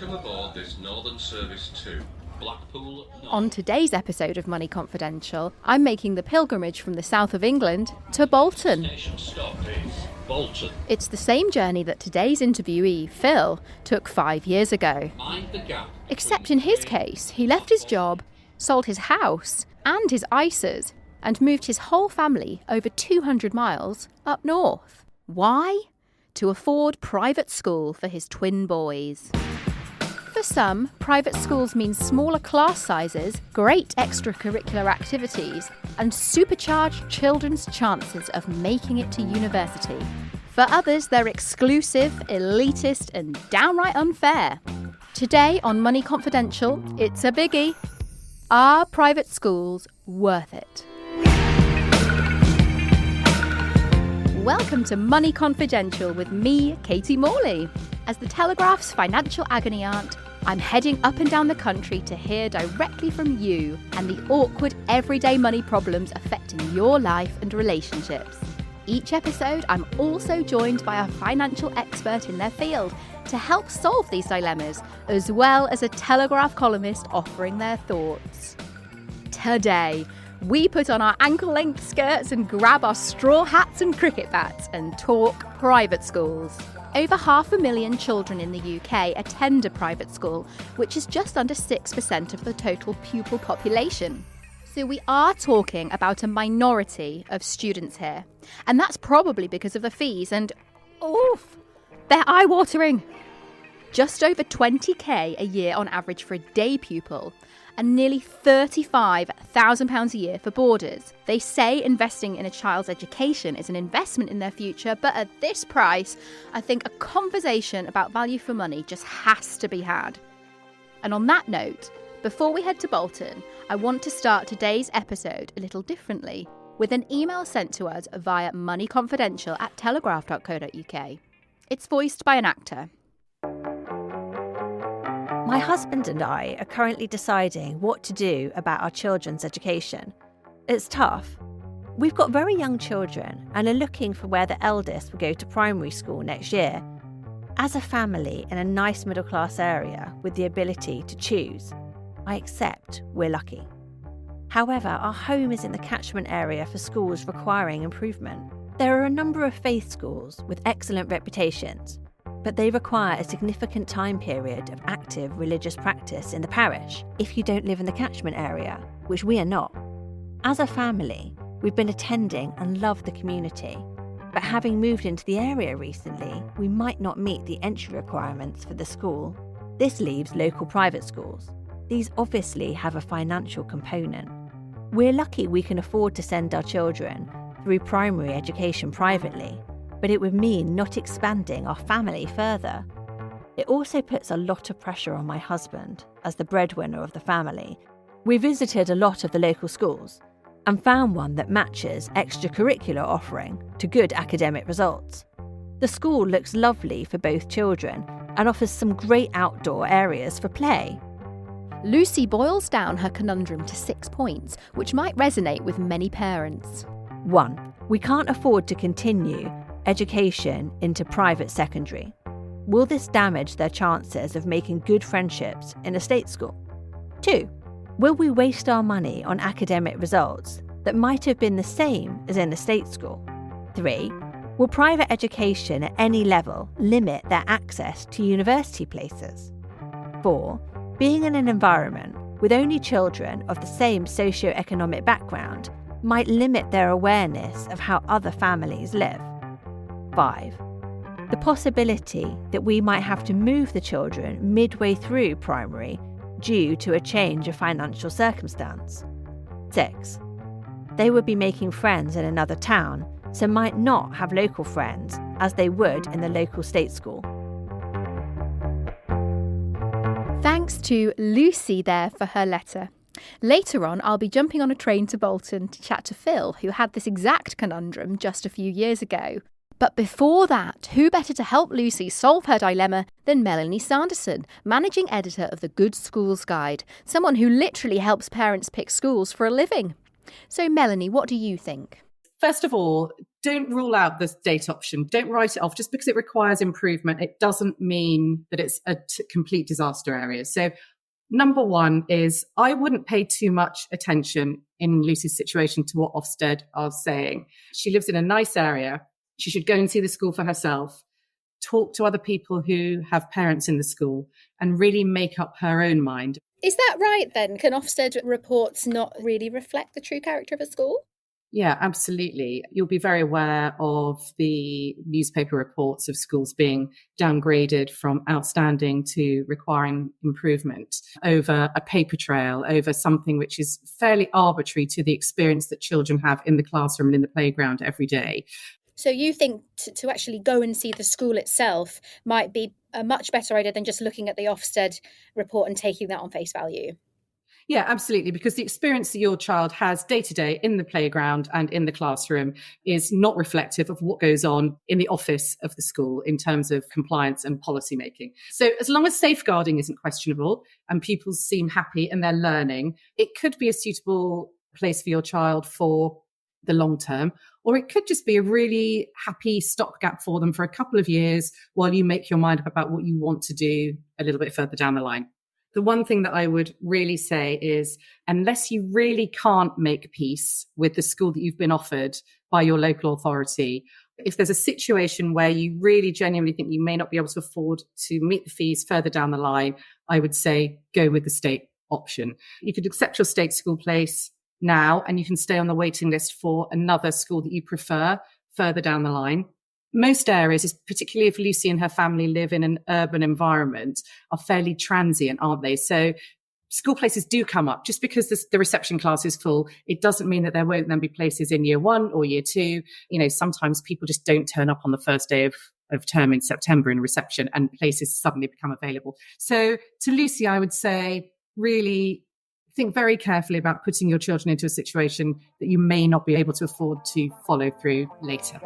Welcome aboard this Northern Service 2, Blackpool North. On today's episode of Money Confidential, I'm making the pilgrimage from the south of England to Bolton. Station stop is Bolton. It's the same journey that today's interviewee, Phil, took 5 years ago. Mind the gap. Except in his case, he left his job, sold his house and his ISAs, and moved his whole family over 200 miles up north. Why? To afford private school for his twin boys. For some, private schools mean smaller class sizes, great extracurricular activities, and supercharged children's chances of making it to university. For others, they're exclusive, elitist, and downright unfair. Today on Money Confidential, it's a biggie. Are private schools worth it? Welcome to Money Confidential with me, Katie Morley. As the Telegraph's financial agony aunt, I'm heading up and down the country to hear directly from you and the awkward everyday money problems affecting your life and relationships. Each episode, I'm also joined by a financial expert in their field to help solve these dilemmas, as well as a Telegraph columnist offering their thoughts. Today, we put on our ankle-length skirts and grab our straw hats and cricket bats and talk private schools. Over 500,000 children in the UK attend a private school, which is just under 6% of the total pupil population. So we are talking about a minority of students here. And that's probably because of the fees and, oof, they're eye-watering. Just over 20k a year on average for a day pupil, and nearly £35,000 a year for boarders. They say investing in a child's education is an investment in their future, but at this price, I think a conversation about value for money just has to be had. And on that note, before we head to Bolton, I want to start today's episode a little differently, with an email sent to us via moneyconfidential@telegraph.co.uk. It's voiced by an actor. My husband and I are currently deciding what to do about our children's education. It's tough. We've got very young children and are looking for where the eldest will go to primary school next year. As a family in a nice middle-class area with the ability to choose, I accept we're lucky. However, our home is in the catchment area for schools requiring improvement. There are a number of faith schools with excellent reputations, but they require a significant time period of active religious practice in the parish if you don't live in the catchment area, which we are not. As a family, we've been attending and love the community, but having moved into the area recently, we might not meet the entry requirements for the school. This leaves local private schools. These obviously have a financial component. We're lucky we can afford to send our children through primary education privately, but it would mean not expanding our family further. It also puts a lot of pressure on my husband, as the breadwinner of the family. We visited a lot of the local schools and found one that matches extracurricular offering to good academic results. The school looks lovely for both children and offers some great outdoor areas for play. Lucy boils down her conundrum to 6 points, which might resonate with many parents. 1. We can't afford to continue education into private secondary. Will this damage their chances of making good friendships in a state school? 2. Will we waste our money on academic results that might have been the same as in a state school? 3. Will private education at any level limit their access to university places? 4. Being in an environment with only children of the same socio-economic background might limit their awareness of how other families live. 5. The possibility that we might have to move the children midway through primary due to a change of financial circumstance. 6. They would be making friends in another town, so might not have local friends as they would in the local state school. Thanks to Lucy there for her letter. Later on, I'll be jumping on a train to Bolton to chat to Phil, who had this exact conundrum just a few years ago. But before that, who better to help Lucy solve her dilemma than Melanie Sanderson, managing editor of the Good Schools Guide, someone who literally helps parents pick schools for a living. So Melanie, what do you think? First of all, don't rule out the state option. Don't write it off. Just because it requires improvement, it doesn't mean that it's a complete disaster area. So number one is I wouldn't pay too much attention in Lucy's situation to what Ofsted are saying. She lives in a nice area. She should go and see the school for herself, talk to other people who have parents in the school, and really make up her own mind. Is that right then? Can Ofsted reports not really reflect the true character of a school? Yeah, absolutely. You'll be very aware of the newspaper reports of schools being downgraded from outstanding to requiring improvement over a paper trail, over something which is fairly arbitrary to the experience that children have in the classroom and in the playground every day. So you think to actually go and see the school itself might be a much better idea than just looking at the Ofsted report and taking that on face value? Yeah, absolutely. Because the experience that your child has day to day in the playground and in the classroom is not reflective of what goes on in the office of the school in terms of compliance and policy making. So as long as safeguarding isn't questionable and people seem happy and they're learning, it could be a suitable place for your child for the long term, or it could just be a really happy stopgap for them for a couple of years while you make your mind up about what you want to do a little bit further down the line. The one thing that I would really say is, unless you really can't make peace with the school that you've been offered by your local authority, if there's a situation where you really genuinely think you may not be able to afford to meet the fees further down the line, I would say go with the state option. You could accept your state school place now, and you can stay on the waiting list for another school that you prefer further down the line. Most areas, particularly if Lucy and her family live in an urban environment, are fairly transient, aren't they? So school places do come up. Just because the reception class is full, it doesn't mean that there won't then be places in year 1 or year 2. You know, sometimes people just don't turn up on the first day of term in September in reception and places suddenly become available. So to Lucy, I would say really think very carefully about putting your children into a situation that you may not be able to afford to follow through later.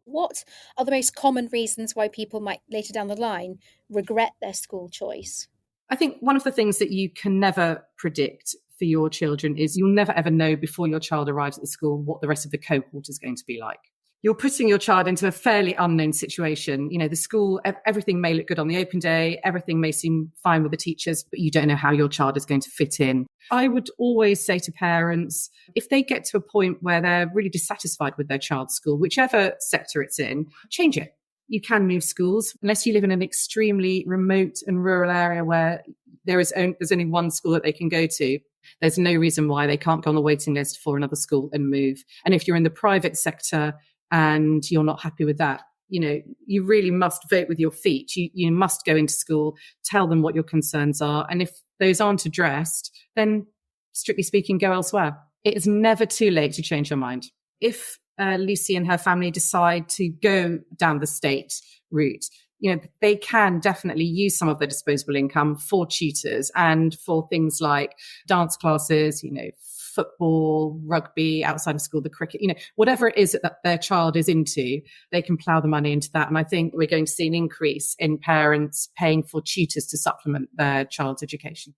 What are the most common reasons why people might later down the line regret their school choice? I think one of the things that you can never predict for your children is you'll never ever know before your child arrives at the school what the rest of the cohort is going to be like. You're putting your child into a fairly unknown situation. You know, the school, everything may look good on the open day, everything may seem fine with the teachers, but you don't know how your child is going to fit in. I would always say to parents, if they get to a point where they're really dissatisfied with their child's school, whichever sector it's in, change it. You can move schools, unless you live in an extremely remote and rural area where there's only one school that they can go to. There's no reason why they can't go on the waiting list for another school and move. And if you're in the private sector and you're not happy with that, you know, you really must vote with your feet. You must go into school, tell them what your concerns are. And if those aren't addressed, then strictly speaking, go elsewhere. It is never too late to change your mind. If Lucy and her family decide to go down the state route, you know, they can definitely use some of their disposable income for tutors and for things like dance classes, you know, football, rugby, outside of school, the cricket, you know, whatever it is that their child is into, they can plough the money into that. And I think we're going to see an increase in parents paying for tutors to supplement their child's education.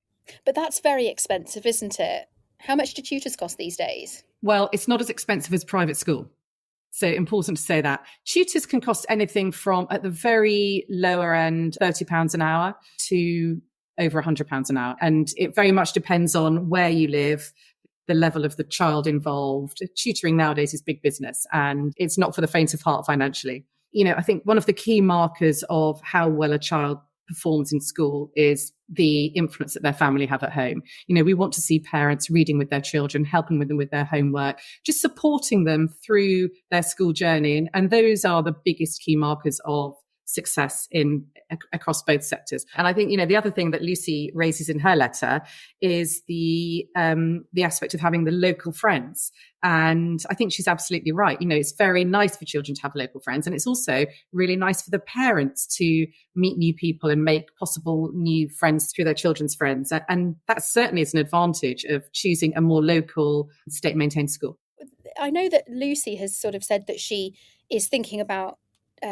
But that's very expensive, isn't it? How much do tutors cost these days? Well, it's not as expensive as private school. So important to say that. Tutors can cost anything from, at the very lower end, £30 an hour to over £100 an hour. And it very much depends on where you live, the level of the child involved. Tutoring nowadays is big business and it's not for the faint of heart financially. You know, I think one of the key markers of how well a child performs in school is the influence that their family have at home. You know, we want to see parents reading with their children, helping with them with their homework, just supporting them through their school journey. And those are the biggest key markers of success across both sectors. And I think, you know, the other thing that Lucy raises in her letter is the aspect of having the local friends. And I think she's absolutely right. You know, it's very nice for children to have local friends. And it's also really nice for the parents to meet new people and make possible new friends through their children's friends. And that certainly is an advantage of choosing a more local state-maintained school. I know that Lucy has sort of said that she is thinking about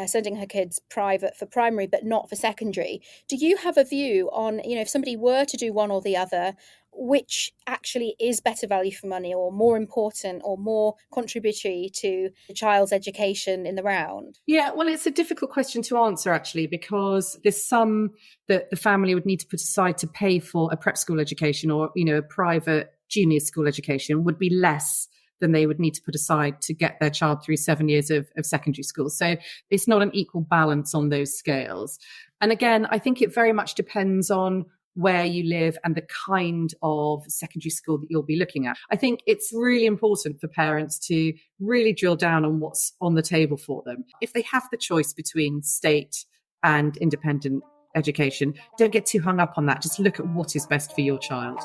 sending her kids private for primary, but not for secondary. Do you have a view on, you know, if somebody were to do one or the other, which actually is better value for money or more important or more contributory to the child's education in the round? Yeah, well, it's a difficult question to answer, actually, because there's some that the family would need to put aside to pay for a prep school education or, a private junior school education would be less than they would need to put aside to get their child through 7 years of secondary school. So it's not an equal balance on those scales. And again, I think it very much depends on where you live and the kind of secondary school that you'll be looking at. I think it's really important for parents to really drill down on what's on the table for them. If they have the choice between state and independent education, don't get too hung up on that. Just look at what is best for your child.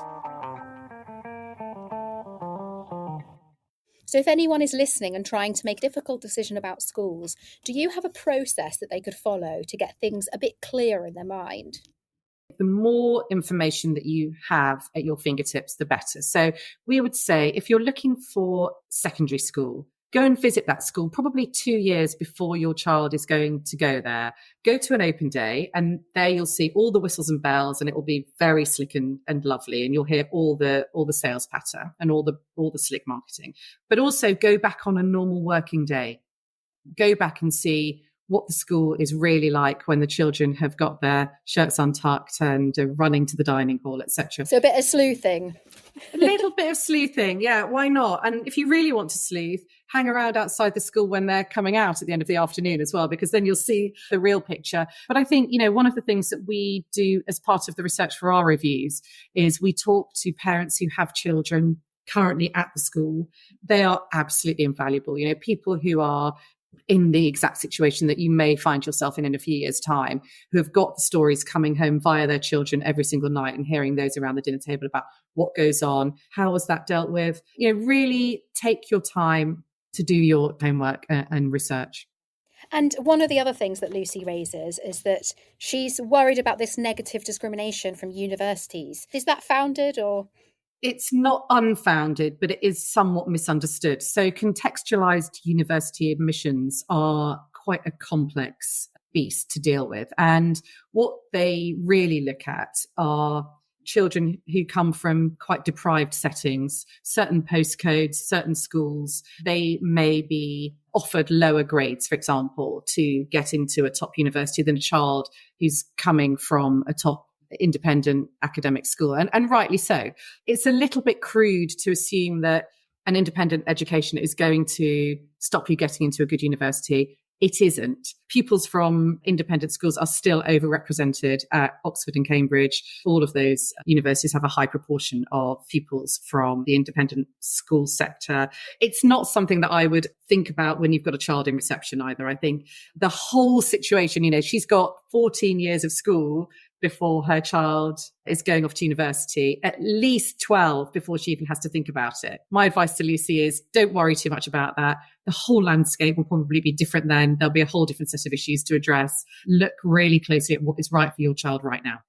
So if anyone is listening and trying to make a difficult decision about schools, do you have a process that they could follow to get things a bit clearer in their mind? The more information that you have at your fingertips, the better. So we would say if you're looking for secondary school, go and visit that school probably 2 years before your child is going to go there. Go to an open day and there you'll see all the whistles and bells and it will be very slick and lovely. And you'll hear all the sales patter and all the slick marketing. But also go back on a normal working day. Go back and see what the school is really like when the children have got their shirts untucked and are running to the dining hall, etc. So a bit of sleuthing. A little bit of sleuthing, yeah, why not? And if you really want to sleuth, hang around outside the school when they're coming out at the end of the afternoon as well, because then you'll see the real picture. But I think, one of the things that we do as part of the research for our reviews is we talk to parents who have children currently at the school. They are absolutely invaluable. People who are in the exact situation that you may find yourself in a few years' time, who have got the stories coming home via their children every single night and hearing those around the dinner table about what goes on, how was that dealt with. Really take your time to do your homework and research. And one of the other things that Lucy raises is that she's worried about this negative discrimination from universities. Is that founded or? It's not unfounded, but it is somewhat misunderstood. So contextualized university admissions are quite a complex beast to deal with. And what they really look at are children who come from quite deprived settings, certain postcodes, certain schools. They may be offered lower grades, for example, to get into a top university than a child who's coming from a top independent academic school. And rightly so. It's a little bit crude to assume that an independent education is going to stop you getting into a good university. It isn't. Pupils from independent schools are still overrepresented at Oxford and Cambridge. All of those universities have a high proportion of pupils from the independent school sector. It's not something that I would think about when you've got a child in reception either. I think the whole situation, she's got 14 years of school before her child is going off to university, at least 12 before she even has to think about it. My advice to Lucy is don't worry too much about that. The whole landscape will probably be different then. There'll be a whole different set of issues to address. Look really closely at what is right for your child right now.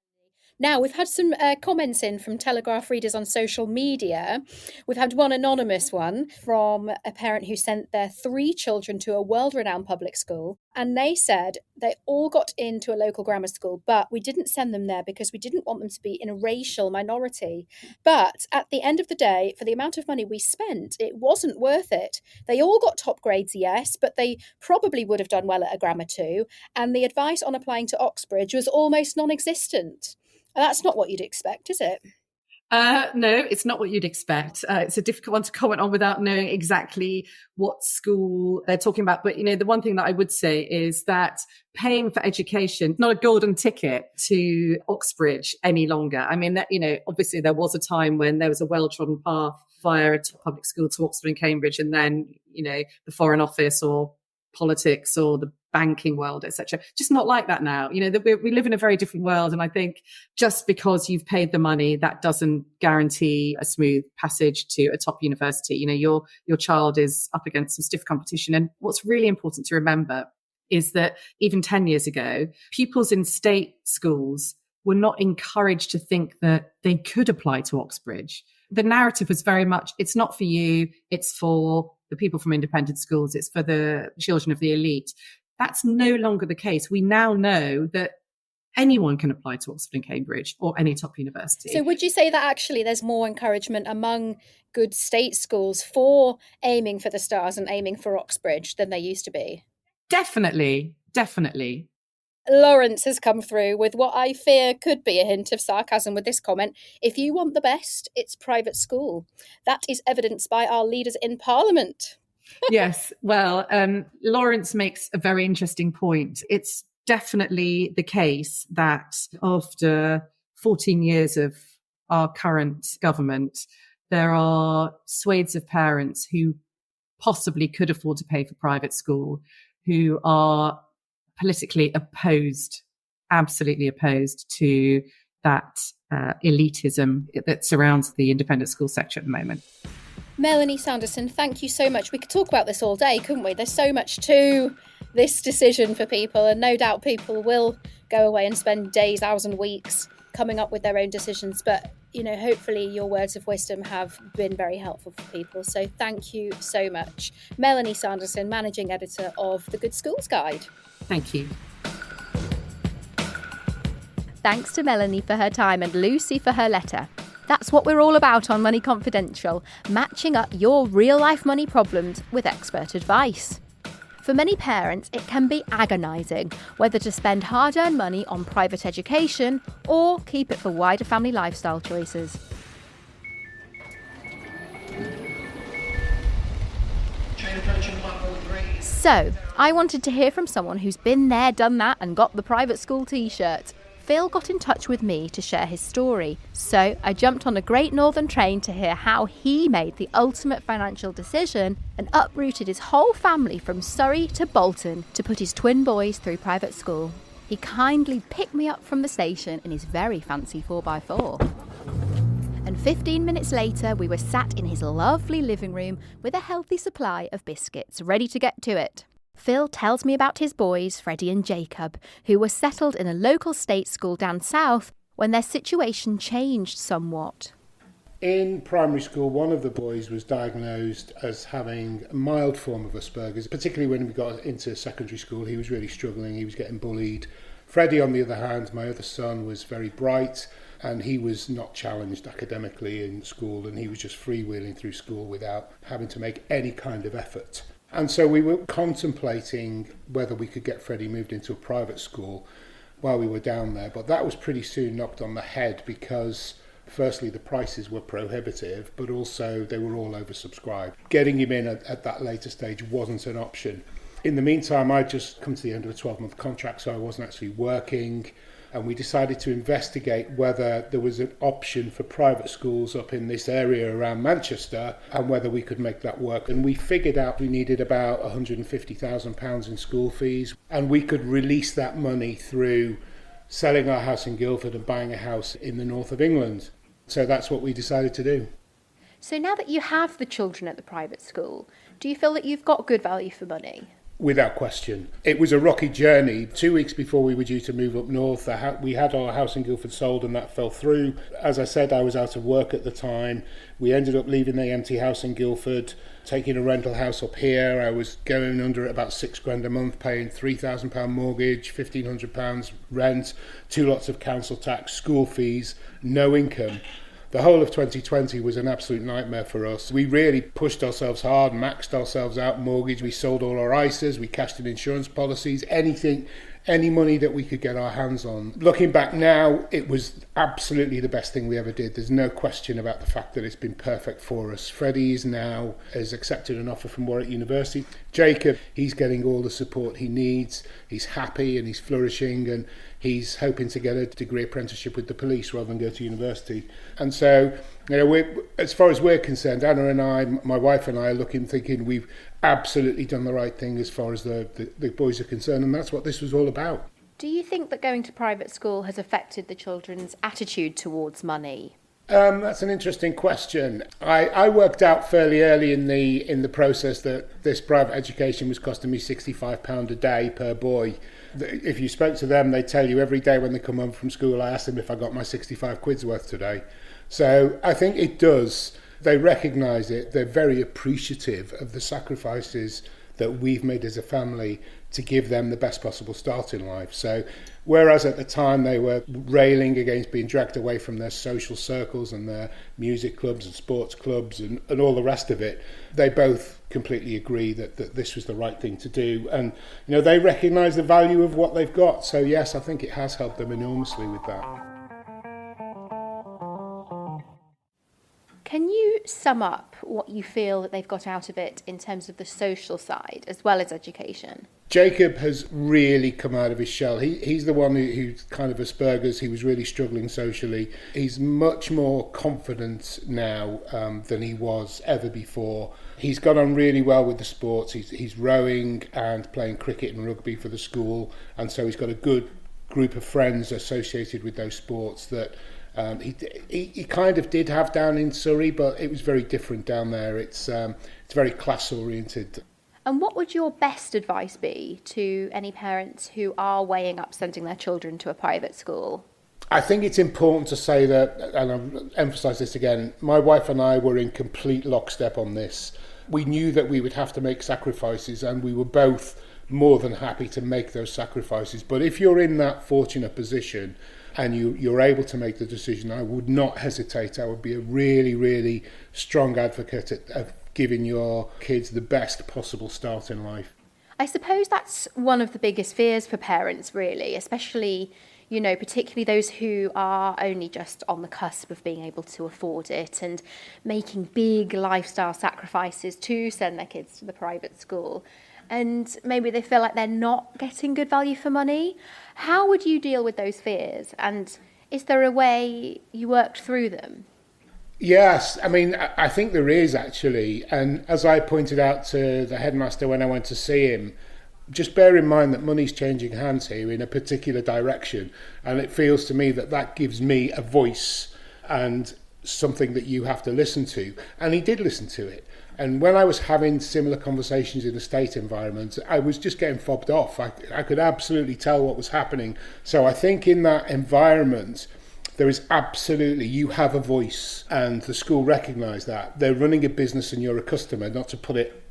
Now, we've had some comments in from Telegraph readers on social media. We've had one anonymous one from a parent who sent their 3 children to a world-renowned public school. And they said they all got into a local grammar school, but we didn't send them there because we didn't want them to be in a racial minority. But at the end of the day, for the amount of money we spent, it wasn't worth it. They all got top grades, yes, but they probably would have done well at a grammar too. And the advice on applying to Oxbridge was almost non-existent. That's not what you'd expect, is it? No, it's not what you'd expect. It's a difficult one to comment on without knowing exactly what school they're talking about. But, the one thing that I would say is that paying for education, not a golden ticket to Oxbridge any longer. I mean, that, obviously there was a time when there was a well-trodden path via a public school to Oxford and Cambridge, and then, the Foreign Office or politics or the banking world, etc. Just not like that now. We live in a very different world. And I think just because you've paid the money, that doesn't guarantee a smooth passage to a top university. Your child is up against some stiff competition. And what's really important to remember is that even 10 years ago, pupils in state schools were not encouraged to think that they could apply to Oxbridge. The narrative was very much, it's not for you, it's for the people from independent schools, it's for the children of the elite. That's no longer the case. We now know that anyone can apply to Oxford and Cambridge or any top university. So would you say that actually there's more encouragement among good state schools for aiming for the stars and aiming for Oxbridge than there used to be? Definitely. Lawrence has come through with what I fear could be a hint of sarcasm with this comment. If you want the best, it's private school. That is evidenced by our leaders in Parliament. Yes, well, Lawrence makes a very interesting point. It's definitely the case that after 14 years of our current government, there are swathes of parents who possibly could afford to pay for private school, who are politically opposed, absolutely opposed to that elitism that surrounds the independent school sector at the moment. Melanie Sanderson, thank you so much. We could talk about this all day, couldn't we? There's so much to this decision for people, and no doubt people will go away and spend days, hours and weeks coming up with their own decisions. But, you know, hopefully your words of wisdom have been very helpful for people. So thank you so much. Melanie Sanderson, Managing Editor of the Good Schools Guide. Thank you. Thanks to Melanie for her time and Lucy for her letter. That's what we're all about on Money Confidential, matching up your real-life money problems with expert advice. For many parents, it can be agonising whether to spend hard-earned money on private education or keep it for wider family lifestyle choices. So, I wanted to hear from someone who's been there, done that and got the private school t-shirt. Phil got in touch with me to share his story, so I jumped on a Great Northern train to hear how he made the ultimate financial decision and uprooted his whole family from Surrey to Bolton to put his twin boys through private school. He kindly picked me up from the station in his very fancy 4x4. And 15 minutes later, we were sat in his lovely living room with a healthy supply of biscuits, ready to get to it. Phil tells me about his boys, Freddie and Jacob, who were settled in a local state school down south when their situation changed somewhat. In primary school, one of the boys was diagnosed as having a mild form of Asperger's, particularly when we got into secondary school. He was really struggling, he was getting bullied. Freddie, on the other hand, my other son, was very bright and he was not challenged academically in school, and he was just freewheeling through school without having to make any kind of effort. And so we were contemplating whether we could get Freddie moved into a private school while we were down there. But that was pretty soon knocked on the head because, firstly, the prices were prohibitive, but also they were all oversubscribed. Getting him in at that later stage wasn't an option. In the meantime, I'd just come to the end of a 12-month contract, so I wasn't actually working. And we decided to investigate whether there was an option for private schools up in this area around Manchester and whether we could make that work. And we figured out we needed about £150,000 in school fees, and we could release that money through selling our house in Guildford and buying a house in the north of England. So that's what we decided to do. So now that you have the children at the private school, do you feel that you've got good value for money? Without question. It was a rocky journey. 2 weeks before we were due to move up north, we had our house in Guildford sold and that fell through. As I said, I was out of work at the time. We ended up leaving the empty house in Guildford, taking a rental house up here. I was going under at about £6,000 a month, paying £3,000 mortgage, £1,500 rent, 2 lots of council tax, school fees, no income. The whole of 2020 was an absolute nightmare for us. We really pushed ourselves hard, maxed ourselves out mortgage. We sold all our ISAs, we cashed in insurance policies, anything, any money that we could get our hands on. Looking back now, it was absolutely the best thing we ever did. There's no question about the fact that it's been perfect for us. Freddie has accepted an offer from Warwick University. Jacob, he's getting all the support he needs. He's happy and he's flourishing, and he's hoping to get a degree apprenticeship with the police rather than go to university. And so, you know, as far as we're concerned, Anna and I, my wife and I, are looking, thinking we've absolutely done the right thing as far as the boys are concerned, and that's what this was all about. Do you think that going to private school has affected the children's attitude towards money? That's an interesting question. I worked out fairly early in the process that this private education was costing me £65 a day per boy. If you spoke to them, they tell you every day when they come home from school, I ask them if I got my 65 quid's worth today. So I think it does. They recognise it. They're very appreciative of the sacrifices that we've made as a family to give them the best possible start in life. So whereas at the time they were railing against being dragged away from their social circles and their music clubs and sports clubs and all the rest of it, they both completely agree that this was the right thing to do. And, they recognise the value of what they've got. So yes, I think it has helped them enormously with that. Can you sum up what you feel that they've got out of it in terms of the social side as well as education? Jacob has really come out of his shell. He's the one who's kind of Asperger's. He was really struggling socially. He's much more confident now than he was ever before. He's got on really well with the sports. He's rowing and playing cricket and rugby for the school, and so he's got a good group of friends associated with those sports that he kind of did have down in Surrey, but it was very different down there. It's very class oriented. And what would your best advice be to any parents who are weighing up sending their children to a private school? I think it's important to say that, and I'll emphasise this again, my wife and I were in complete lockstep on this. We knew that we would have to make sacrifices, and we were both more than happy to make those sacrifices. But if you're in that fortunate position and you're able to make the decision, I would not hesitate. I would be a really, really strong advocate of giving your kids the best possible start in life. I suppose that's one of the biggest fears for parents, really, especially, particularly those who are only just on the cusp of being able to afford it and making big lifestyle sacrifices to send their kids to the private school. And maybe they feel like they're not getting good value for money. How would you deal with those fears? And is there a way you worked through them? Yes, I mean, I think there is actually. And as I pointed out to the headmaster when I went to see him, just bear in mind that money's changing hands here in a particular direction. And it feels to me that gives me a voice and something that you have to listen to. And he did listen to it. And when I was having similar conversations in a state environment, I was just getting fobbed off. I could absolutely tell what was happening. So I think in that environment, there is absolutely, you have a voice, and the school recognise that. They're running a business and you're a customer, not to put it,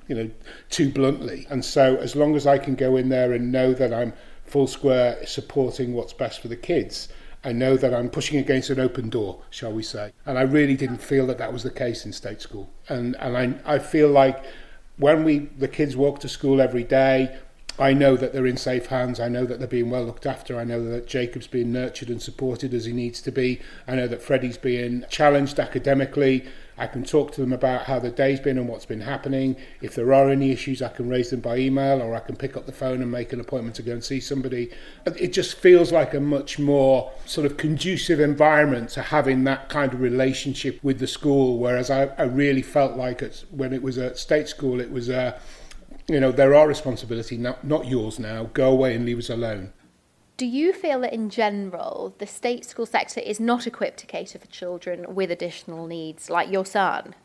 too bluntly. And so as long as I can go in there and know that I'm full square supporting what's best for the kids, I know that I'm pushing against an open door, shall we say. And I really didn't feel that was the case in state school. And I feel like when the kids walk to school every day, I know that they're in safe hands. I know that they're being well looked after. I know that Jacob's being nurtured and supported as he needs to be. I know that Freddie's being challenged academically. I can talk to them about how the day's been and what's been happening. If there are any issues, I can raise them by email, or I can pick up the phone and make an appointment to go and see somebody. It just feels like a much more sort of conducive environment to having that kind of relationship with the school, whereas I really felt like when it was at state school, it was there are responsibility, not yours now. Go away and leave us alone. Do you feel that in general, the state school sector is not equipped to cater for children with additional needs, like your son?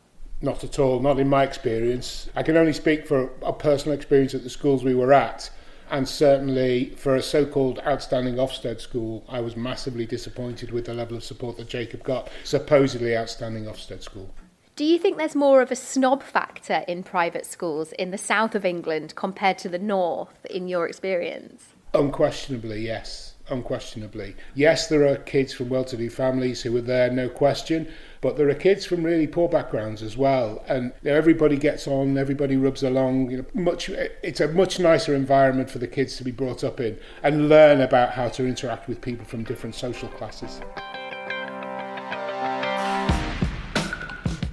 Not at all, not in my experience. I can only speak for a personal experience at the schools we were at. And certainly for a so-called outstanding Ofsted school, I was massively disappointed with the level of support that Jacob got, supposedly outstanding Ofsted school. Do you think there's more of a snob factor in private schools in the south of England compared to the north, in your experience? Unquestionably, yes. Unquestionably. Yes, there are kids from well-to-do families who are there, no question, but there are kids from really poor backgrounds as well. And everybody gets on, everybody rubs along. It's a much nicer environment for the kids to be brought up in and learn about how to interact with people from different social classes.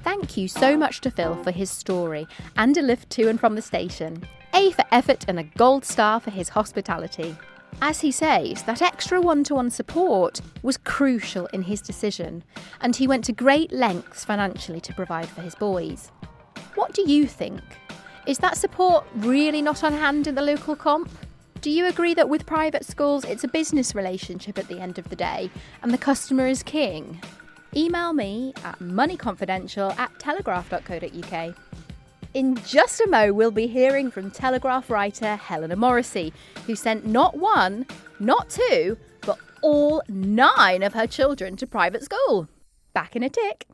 Thank you so much to Phil for his story and a lift to and from the station. A for effort and a gold star for his hospitality. As he says, that extra one-to-one support was crucial in his decision, and he went to great lengths financially to provide for his boys. What do you think? Is that support really not on hand in the local comp? Do you agree that with private schools it's a business relationship at the end of the day and the customer is king? Email me at moneyconfidential@telegraph.co.uk. In just a mo, we'll be hearing from Telegraph writer Helena Morrissey, who sent not one, not two, but all 9 of her children to private school. Back in a tick.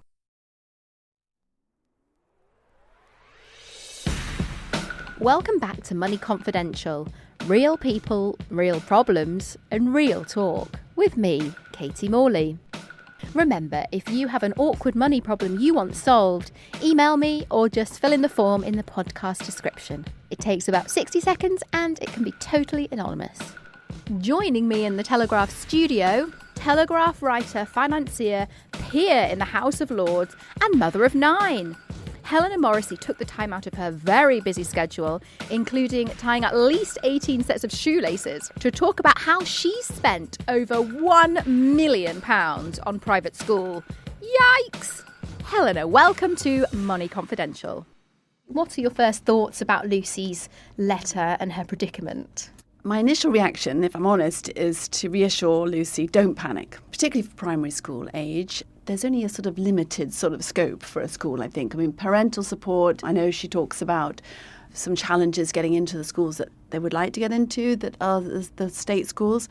Welcome back to Money Confidential. Real people, real problems, and real talk. With me, Katie Morley. Remember, if you have an awkward money problem you want solved, email me or just fill in the form in the podcast description. It takes about 60 seconds and it can be totally anonymous. Joining me in the Telegraph studio, Telegraph writer, financier, peer in the House of Lords, and mother of 9. Helena Morrissey took the time out of her very busy schedule, including tying at least 18 sets of shoelaces, to talk about how she spent over £1 million on private school. Yikes! Helena, welcome to Money Confidential. What are your first thoughts about Lucy's letter and her predicament? My initial reaction, if I'm honest, is to reassure Lucy, don't panic, particularly for primary school age. There's only a sort of limited sort of scope for a school, I think. I mean, parental support, I know she talks about some challenges getting into the schools that they would like to get into, that are the state schools.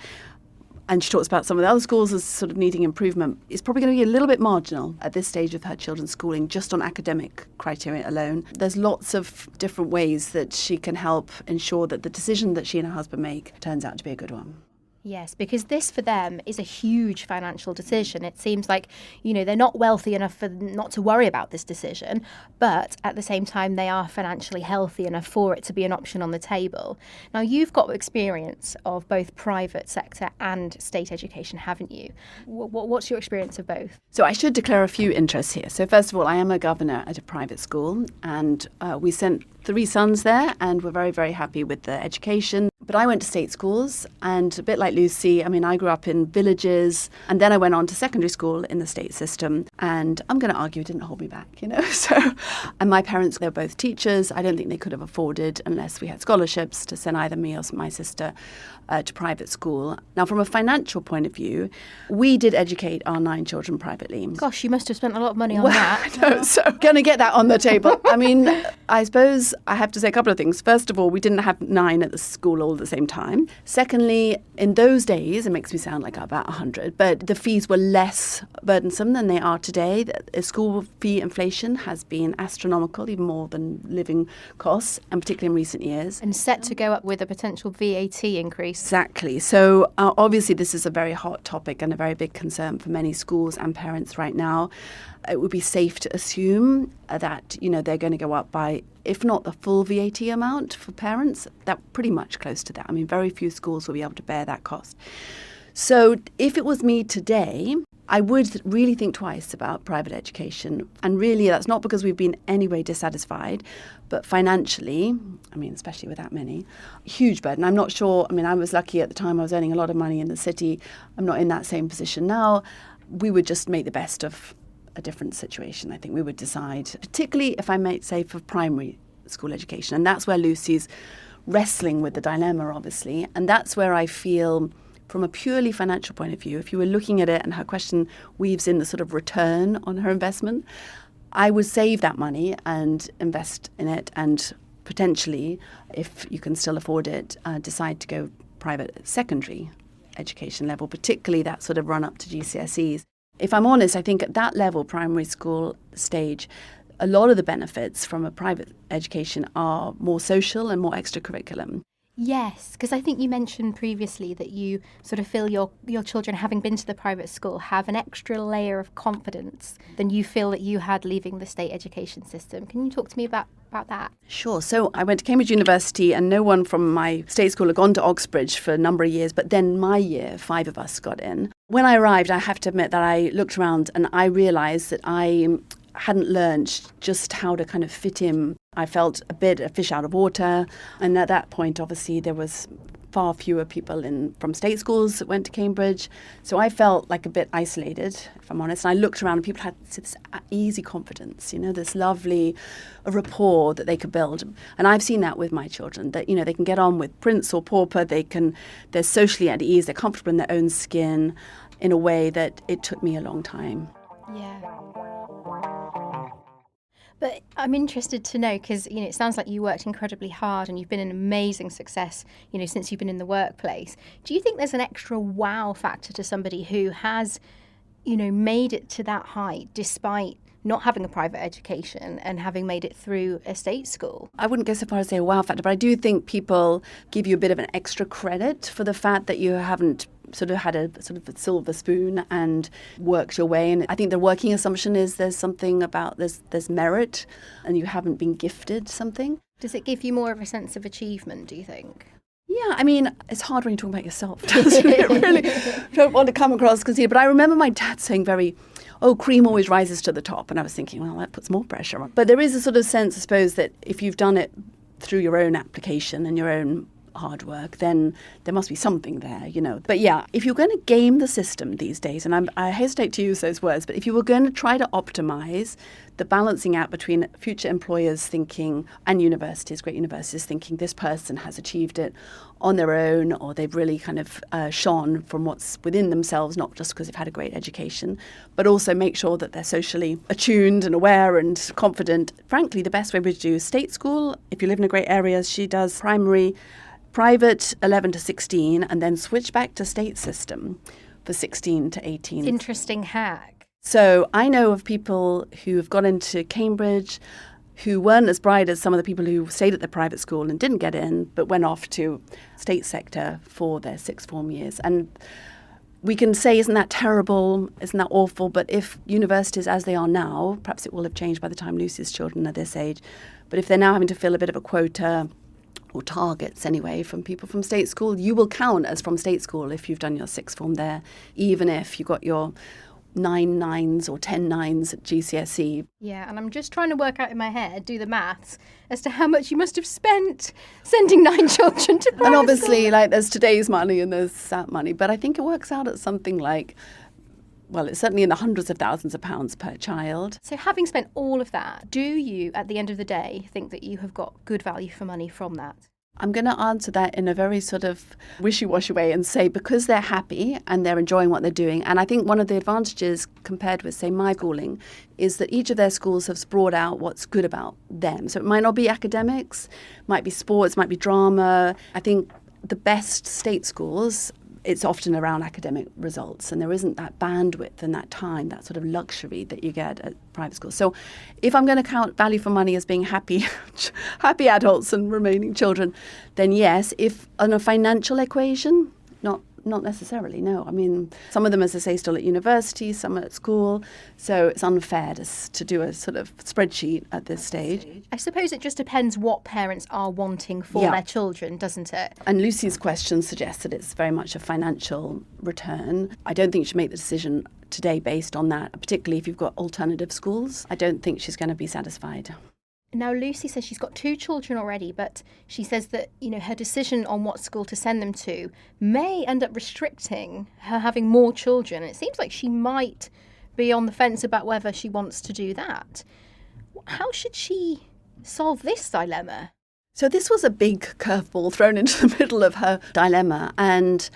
And she talks about some of the other schools as sort of needing improvement. It's probably going to be a little bit marginal at this stage of her children's schooling, just on academic criteria alone. There's lots of different ways that she can help ensure that the decision that she and her husband make turns out to be a good one. Yes, because this for them is a huge financial decision. It seems like, they're not wealthy enough for not to worry about this decision, but at the same time, they are financially healthy enough for it to be an option on the table. Now, you've got experience of both private sector and state education, haven't you? What's your experience of both? So I should declare a few interests here. So first of all, I am a governor at a private school, and we sent 3 sons there, and we're very, very happy with the education. But I went to state schools, and a bit like Lucy, I grew up in villages, and then I went on to secondary school in the state system, and I'm going to argue it didn't hold me back, And my parents, they were both teachers. I don't think they could have afforded, unless we had scholarships, to send either me or my sister to private school. Now, from a financial point of view, we did educate our 9 children privately. Gosh, you must have spent a lot of money on that. No, so going to get that on the table. I suppose I have to say a couple of things. First of all, we didn't have 9 at the school all at the same time. Secondly, in those days, it makes me sound like about 100, but the fees were less burdensome than they are today. The school fee inflation has been astronomical, even more than living costs, and particularly in recent years. And set to go up with a potential VAT increase. Exactly. So obviously this is a very hot topic and a very big concern for many schools and parents right now. It would be safe to assume that, they're going to go up by, if not the full VAT amount for parents, that pretty much close to that. Very few schools will be able to bear that cost. So if it was me today, I would really think twice about private education. And really, that's not because we've been anyway dissatisfied, but financially, especially with that many, huge burden. I'm not sure, I was lucky at the time, I was earning a lot of money in the city. I'm not in that same position now. We would just make the best of a different situation. I think we would decide, particularly if I might say for primary school education. And that's where Lucy's wrestling with the dilemma, obviously. And that's where I feel, from a purely financial point of view, if you were looking at it and her question weaves in the sort of return on her investment, I would save that money and invest in it, and potentially, if you can still afford it, decide to go private secondary education level, particularly that sort of run up to GCSEs. If I'm honest, I think at that level, primary school stage, a lot of the benefits from a private education are more social and more extracurricular. Yes, because I think you mentioned previously that you sort of feel your children, having been to the private school, have an extra layer of confidence than you feel that you had leaving the state education system. Can you talk to me about that? Sure. So I went to Cambridge University, and no one from my state school had gone to Oxbridge for a number of years, but then my year, 5 of us got in. When I arrived, I have to admit that I looked around and I realised that I hadn't learned just how to kind of fit in. I felt a bit a fish out of water. And at that point, obviously, there was far fewer people from state schools that went to Cambridge. So I felt like a bit isolated, if I'm honest. And I looked around and people had this easy confidence, this lovely rapport that they could build. And I've seen that with my children, that, they can get on with prince or pauper. They're socially at ease. They're comfortable in their own skin in a way that it took me a long time. Yeah. But I'm interested to know, because, it sounds like you worked incredibly hard and you've been an amazing success, since you've been in the workplace. Do you think there's an extra wow factor to somebody who has, made it to that height despite not having a private education and having made it through a state school? I wouldn't go so far as to say a wow factor, but I do think people give you a bit of an extra credit for the fact that you haven't sort of had a sort of a silver spoon and worked your way. And I think the working assumption is there's something about there's merit and you haven't been gifted something. Does it give you more of a sense of achievement, do you think? Yeah, I mean, it's hard when you talk about yourself, doesn't it? Really don't want to come across conceited. But I remember my dad saying cream always rises to the top. And I was thinking, well, that puts more pressure on. But there is a sort of sense, I suppose, that if you've done it through your own application and your own hard work, then there must be something there, you know. But yeah, if you're going to game the system these days, and I hesitate to use those words, but if you were going to try to optimize the balancing out between future employers thinking and universities, great universities thinking this person has achieved it on their own, or they've really kind of shone from what's within themselves, not just because they've had a great education, but also make sure that they're socially attuned and aware and confident. Frankly, the best way would do state school. If you live in a great area, she does private 11 to 16 and then switch back to state system for 16 to 18. Interesting hack. So I know of people who have gone into Cambridge who weren't as bright as some of the people who stayed at the private school and didn't get in, but went off to state sector for their sixth form years. And we can say, isn't that terrible? Isn't that awful? But if universities as they are now, perhaps it will have changed by the time Lucy's children are this age, but if they're now having to fill a bit of a quota, or targets anyway, from people from state school, you will count as from state school if you've done your sixth form there, even if you got your 9 9s or 10 9s at GCSE. Yeah, and I'm just trying to work out in my head, do the maths, as to how much you must have spent sending 9 children to private And obviously, school. like, there's today's money and there's that money, but I think it works out at something like, well, it's certainly in the hundreds of thousands of pounds per child. So having spent all of that, do you, at the end of the day, think that you have got good value for money from that? I'm going to answer that in a very sort of wishy-washy way and say because they're happy and they're enjoying what they're doing. And I think one of the advantages compared with, say, my schooling is that each of their schools has brought out what's good about them. So it might not be academics, might be sports, might be drama. I think the best state schools, it's often around academic results, and there isn't that bandwidth and that time, that sort of luxury that you get at private schools. So if I'm going to count value for money as being happy adults and remaining children, then yes. If on a financial equation, not necessarily, no. I mean, some of them, as I say, still at university, some are at school, so it's unfair to do a sort of spreadsheet at this stage. I suppose it just depends what parents are wanting for their children, doesn't it? And Lucy's question suggests that it's very much a financial return. I don't think you should make the decision today based on that, particularly if you've got alternative schools. I don't think she's going to be satisfied. Now, Lucy says she's got 2 children already, but she says that, you know, her decision on what school to send them to may end up restricting her having more children. It seems like she might be on the fence about whether she wants to do that. How should she solve this dilemma? So this was a big curveball thrown into the middle of her dilemma, and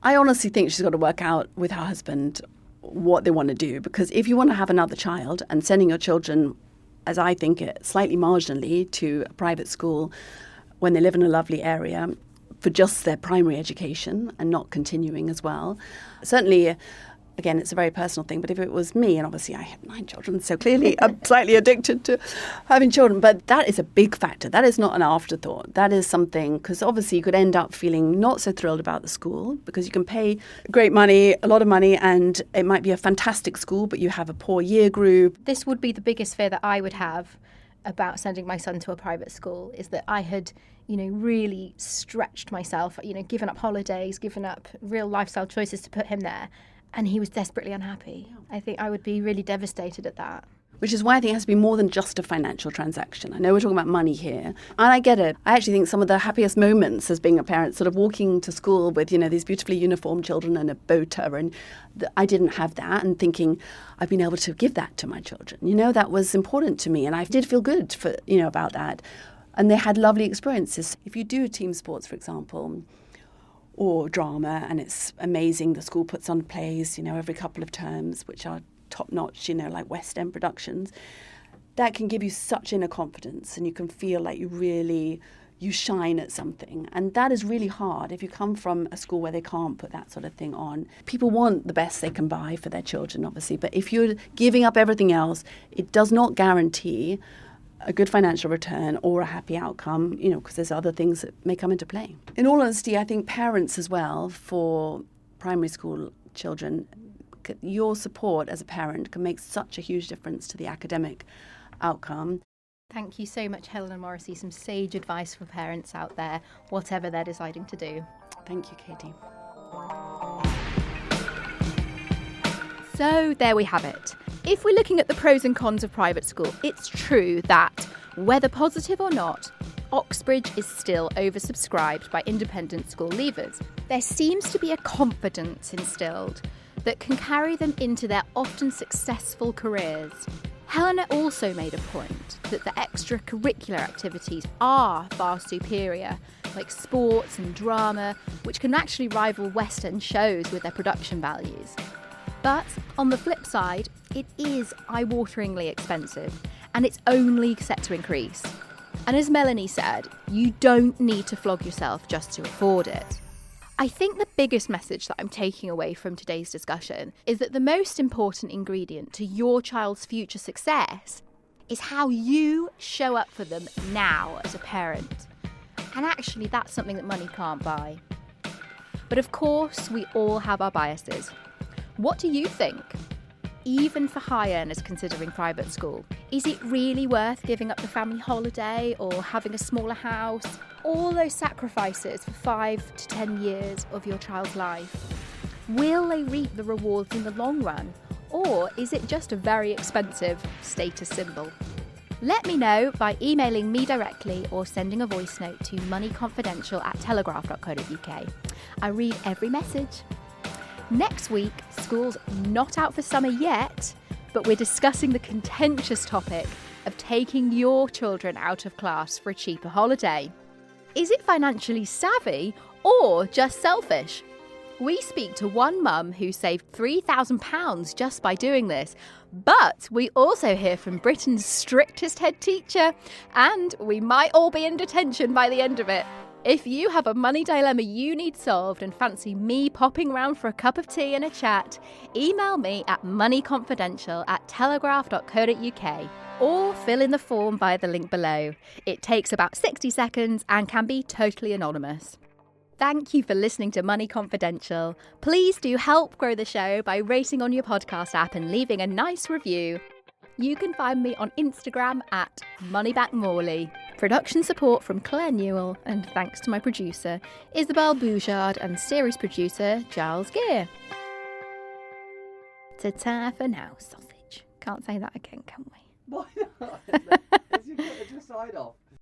I honestly think she's got to work out with her husband what they want to do, because if you want to have another child and sending your children, as I think it, slightly marginally to a private school when they live in a lovely area for just their primary education and not continuing as well. Certainly, again, it's a very personal thing, but if it was me, and obviously I have 9 children, so clearly I'm slightly addicted to having children, but that is a big factor. That is not an afterthought. That is something, because obviously you could end up feeling not so thrilled about the school because you can pay great money, a lot of money, and it might be a fantastic school, but you have a poor year group. This would be the biggest fear that I would have about sending my son to a private school, is that I had, you know, really stretched myself, you know, given up holidays, given up real lifestyle choices to put him there. And he was desperately unhappy. I think I would be really devastated at that. Which is why I think it has to be more than just a financial transaction. I know we're talking about money here, and I get it. I actually think some of the happiest moments as being a parent, sort of walking to school with, you know, these beautifully uniformed children and a bota, and I didn't have that, and thinking I've been able to give that to my children. You know, that was important to me, and I did feel good for, you know, about that. And they had lovely experiences. If you do team sports, for example, or drama, and it's amazing. The school puts on plays, you know, every couple of terms, which are top-notch, you know, like West End productions. That can give you such inner confidence, and you can feel like you really you shine at something. And that is really hard if you come from a school where they can't put that sort of thing on. People want the best they can buy for their children, obviously, but if you're giving up everything else, it does not guarantee a good financial return or a happy outcome, because there's other things that may come into play. In all honesty, I think parents as well, for primary school children, your support as a parent can make such a huge difference to the academic outcome. Thank you so much, Helena Morrissey. Some sage advice for parents out there, whatever they're deciding to do. Thank you, Katie. So there we have it. If we're looking at the pros and cons of private school, it's true that, whether positive or not, Oxbridge is still oversubscribed by independent school leavers. There seems to be a confidence instilled that can carry them into their often successful careers. Helena also made a point that the extracurricular activities are far superior, like sports and drama, which can actually rival West End shows with their production values. But on the flip side, it is eye-wateringly expensive, and it's only set to increase. And as Melanie said, you don't need to flog yourself just to afford it. I think the biggest message that I'm taking away from today's discussion is that the most important ingredient to your child's future success is how you show up for them now as a parent. And actually, that's something that money can't buy. But of course, we all have our biases. What do you think? Even for high earners considering private school, is it really worth giving up the family holiday or having a smaller house? All those sacrifices for 5 to 10 years of your child's life. Will they reap the rewards in the long run? Or is it just a very expensive status symbol? Let me know by emailing me directly or sending a voice note to moneyconfidential@telegraph.co.uk. I read every message. Next week, school's not out for summer yet, but we're discussing the contentious topic of taking your children out of class for a cheaper holiday. Is it financially savvy or just selfish? We speak to one mum who saved £3,000 just by doing this, but we also hear from Britain's strictest head teacher, and we might all be in detention by the end of it. If you have a money dilemma you need solved and fancy me popping round for a cup of tea and a chat, email me at moneyconfidential@telegraph.co.uk or fill in the form via the link below. It takes about 60 seconds and can be totally anonymous. Thank you for listening to Money Confidential. Please do help grow the show by rating on your podcast app and leaving a nice review. You can find me on Instagram at MoneyBackMorley. Production support from Claire Newell, and thanks to my producer, Isabel Bouchard, and series producer, Giles Gear. Ta-ta for now, sausage. Can't say that again, can we? Why not? Let's just sign off.